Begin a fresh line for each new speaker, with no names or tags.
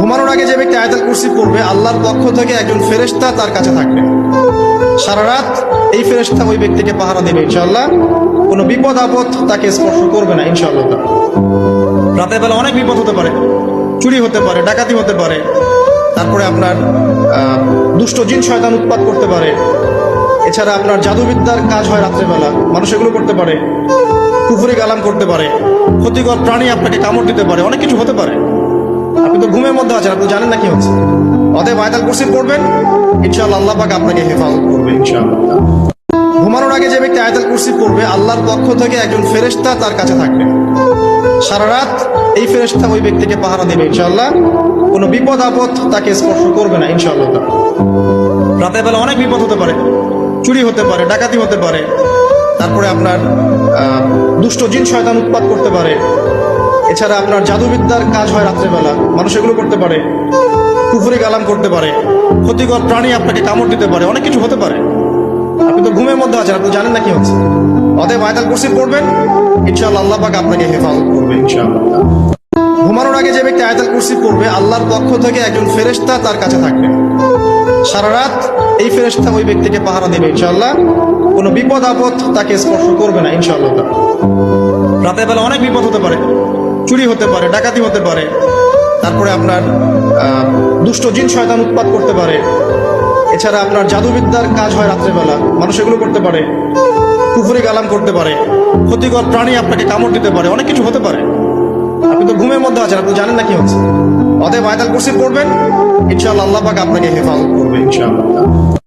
ঘুমানোর আগে যে ব্যক্তি আয়াতুল কুরসি পড়বে, আল্লাহর পক্ষ থেকে একজন ফেরেশতা তার কাছে থাকবে। সারা রাত এই ফেরেশতা ওই ব্যক্তিকে পাহারা দেবে ইনশাআল্লাহ। কোনো বিপদ আপদ তাকে স্পর্শ করবে না ইনশাআল্লাহ। রাতের বেলা অনেক বিপদ হতে পারে, চুরি হতে পারে, ডাকাতি হতে পারে, তারপরে আপনার দুষ্ট জিন শয়তান উৎপাত করতে পারে। এছাড়া আপনার জাদুবিদ্যার কাজ হয় রাত্রেবেলা, মানুষ এগুলো করতে পারে, কুফরি কালাম করতে পারে, ক্ষতিকর প্রাণী আপনাকে কামড় দিতে পারে, অনেক কিছু হতে পারে। আপনি তো ঘুমের মধ্যে আছেন, আপনি জানেন না কি হচ্ছে। অতএব আয়াতুল কুরসি পড়বেন, ইনশাআল্লাহ আল্লাহ পাক আপনাকে হেফাজত করবে ইনশাআল্লাহ। ঘুমানোর আগে যে ব্যক্তি আয়াতুল কুরসি পড়বে, আল্লাহর পক্ষ থেকে একজন ফেরেশতা তার কাছে থাকবে। সারা রাত এই ফেরেশতা ওই ব্যক্তিকে পাহারা দেবে ইনশাআল্লাহ। কোনো বিপদ আপদ তাকে স্পর্শ করবে না ইনশাআল্লাহ। রাতের বেলা অনেক বিপদ হতে পারে, চুরি হতে পারে, ডাকাতি হতে পারে, তারপরে আপনার দুষ্ট জিন শয়তান উৎপাত করতে পারে। এছাড়া আপনার জাদুবিদ্যার কাজ হয় রাত্রেবেলা, মানুষ এগুলো করতে পারে, কুফরি কালাম করতে পারে, ক্ষতিকর প্রাণী আপনাকে কামড় দিতে পারে, অনেক কিছু হতে পারে। আপনি তো ঘুমের মধ্যে আছেন, আপনি জানেন না কি হচ্ছে। অতএব আয়াতুল কুরসি পড়বেন, ইনশাআল্লাহ আল্লাহ পাক আপনাকে হেফাজত করবে ইনশাআল্লাহ। ঘুমানোর আগে যে ব্যক্তি আয়াতুল কুরসি পড়বে, আল্লাহর পক্ষ থেকে একজন ফেরেশতা তার কাছে থাকবে। সারা রাত এই ফেরেশতা ওই ব্যক্তিকে পাহারা দেবে ইনশাআল্লাহ। কোনো বিপদ আপদ তাকে স্পর্শ করবে না ইনশাআল্লাহ। রাতের বেলা অনেক বিপদ হতে পারে, চুরি হতে পারে, ডাকাতি হতে পারে, তারপরে আপনার দুষ্ট জিন শয়তান উৎপাত করতে পারে। এছাড়া আপনার জাদুবিদ্যার কাজ হয় রাত্রেবেলা, মানুষ এগুলো করতে পারে, কুফরি কালাম করতে পারে, ক্ষতিকর প্রাণী আপনাকে কামড় দিতে পারে, অনেক কিছু হতে পারে। আপনি তো ঘুমের মধ্যে আছেন, আপনি জানেন না কি হচ্ছে। অতএব আয়াতুল কুরসি পড়বেন, ইনশাআল্লাহ আল্লাহ পাক আপনাকে হেফাজত করবে ইনশাআল্লাহ।